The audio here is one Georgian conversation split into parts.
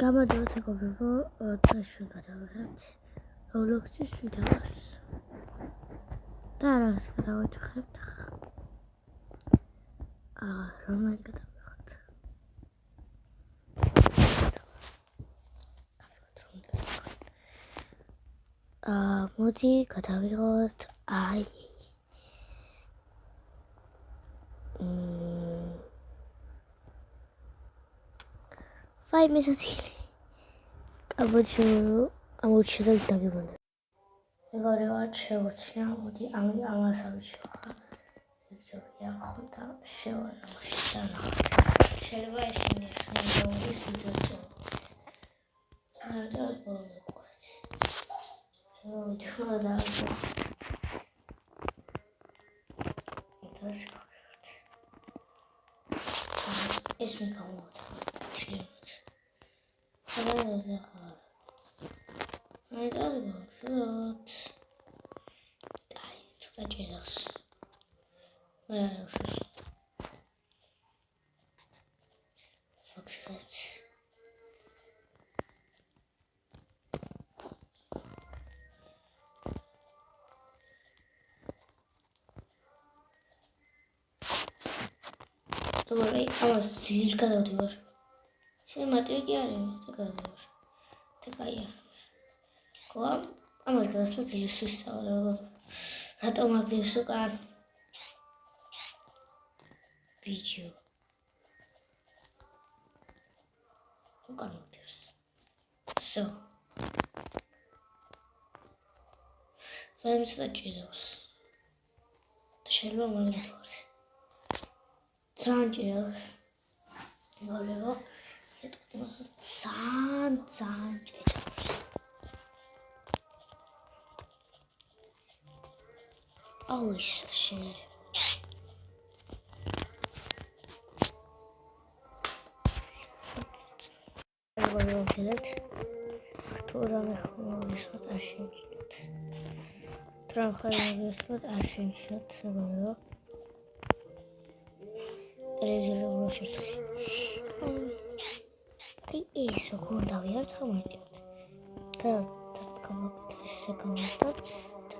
გამარჯობა მეგობრებო, დღეს ჩვენ გადავიღებთ Roblox-ის ვიდეოს და რაღაც გადავეთქვით. რომელი გადავიღოთ? მოდი გადავიღოთ Fai mesatili. Amortizador de tagimanda. Agora eu acho que eu vou tirar o de amassar o chão. Eu vou contar o chão. Ele vai se mexer no espírito do chão. Deus bom no corte. Eu vou te falar. Então, isso me incomoda. I just go through to the Jesus. Where is it? Fuck it. Добре, ама силка да отиваш. Ще матуки али, така да отиваш. Така я. Кога ама да слати сустава. Рато магди сука. Видео. Кога магдивс. So. Vamos lá, Jesus. Deixa eu ver uma leitura. Santos. Valeu. Eu tô com Santos. Oh, isso, gente. Agora eu vou ver. Która wysłać Asienczynot. Trochę wysłać Asienczynot. Agora televizor vou assistir. Aí isso, quando eu ia trabalhar.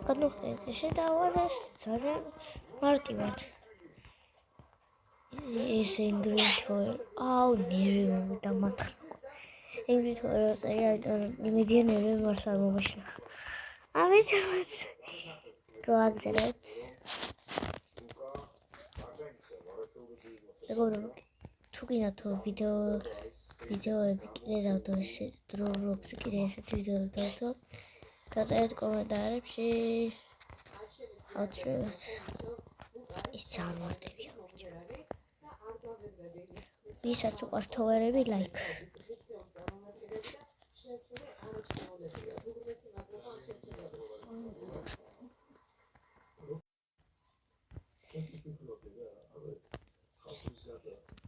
Quando eu chegava, eu martivat. Esse ingrediente, nere da matra. Ingrediente, imediatamente nere marçal başı. Amit. Qoagzeret. Agora, tu ginato ვიდეოები კიდე დავდო Roblox-ი კიდე ესეთ ვიდეო დავდო. დაწერეთ კომენტარებში. აუცილებლად ის ძალიან მარტივია. ვისაც უყვართ თოვერები, ლაიქ.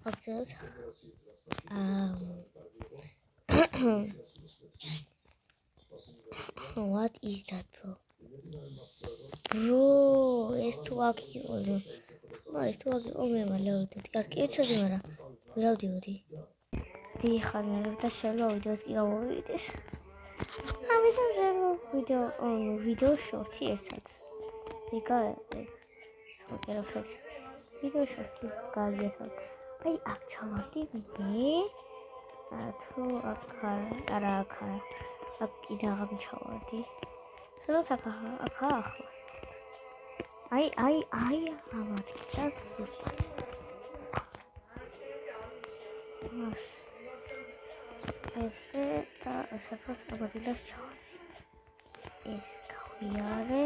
აუცილებლად What is that, bro? Bro, it's too lucky. No, it's too lucky. Oh, my lord. It's a camera. Without you, the camera. That's a lot. That's a lot. Video short. Yes, that's. Because so careful. Video short. Guys, I actually me. თუ აქა აქ კიდე აღმჩავარდი. სადაც აქა ახლა. აი ამათ კიდას ზუსტად. ესე და სადაც ამათილას ჩავარდი. ეს გავიარე.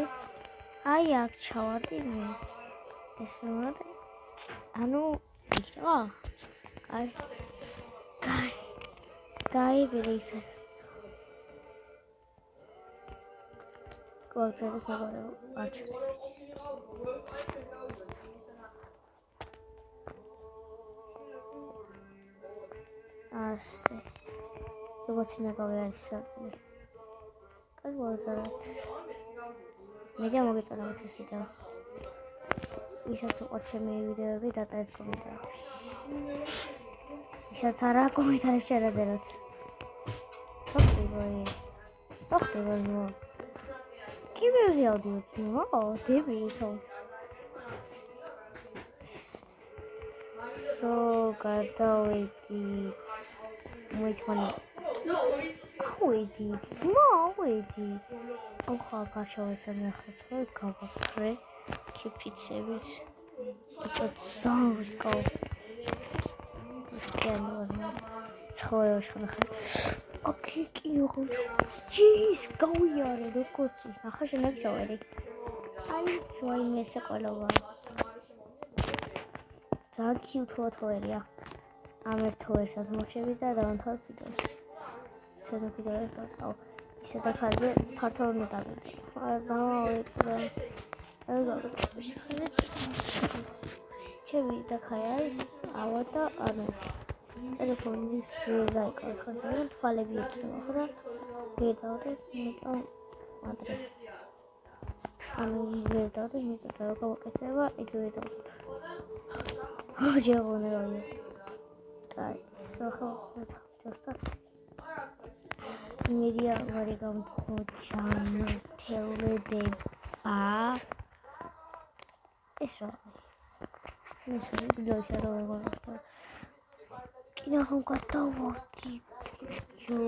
აი აქ ჩავარდი მე. ეს რა? ანუ იქნება? Guy believed Go outside the cover of archers. What's in the cover? Certainly. What was that? Maybe I'm going to go to this video. We should watch a video with that red commenter. Shut up, commenter, share it. ხდება ნუ კიბერზე ავდიოთ ნუ დებითო so გადავედით მოიწყო ავედით მოვედით ახლა გაჩავეცარ ნახეთ რა გავაკრე კიფიცების ჭოწავს კო სკენორმა ცხოვრებაში ხარ ოკეი კინო ჯის გავიარე როგორც ის ნახე შემეჩავერი აი სვაიმე საყოლოა ძალიან კიუტოთოერია ამ ერთოვერსაც მოშევი და დავამთავრე ვიდეოში შედოქი და აუ ისე და ხალხზე ფართო არ მეტავდი ჩემი და ხაიას ავა და ანუ ტელეფონის დაიკავეს ხალხზე თვალები ეწევა ხო და ვიდავდი მეტო ადრე ანუ ვიდავდი მეტო და როგორ გაკეთება იქ ვიდავდი ჯერონეროი და სახო და მედია ვარიგამ ხოჯან თელედება ესო ისე ვიდეოში არ ვიღო კინო ხომ გადავარდი ჯო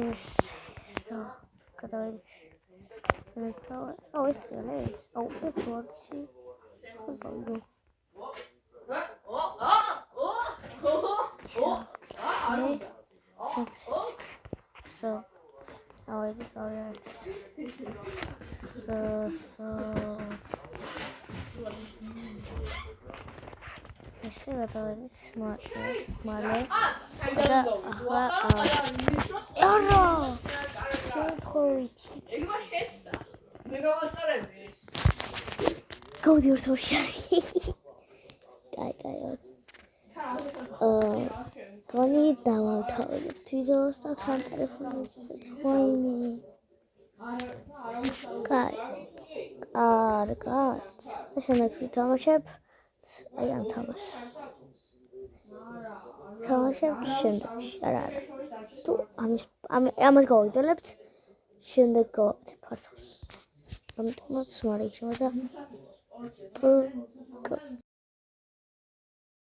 ესო გადავედი აუ ეს კოლეს აუ ეს ვარცი ხოდო so now I just got it so this is a smart male და ახლა არა შეხოვით ეგმა შეცდა მე გავასწრები გავდი ორთოში კაი გონი დავავთავრებ ვიდეოს და სამ ტელეფონს ვაიმე კაი კარგად შემდეგ ვთამაშებ აი ამ თამაშებ შემდეგში არა თუ ამას გავაგზავნებთ შემდეგ გავაკეთებ ფართოს ამიტომაც მარიქშმა და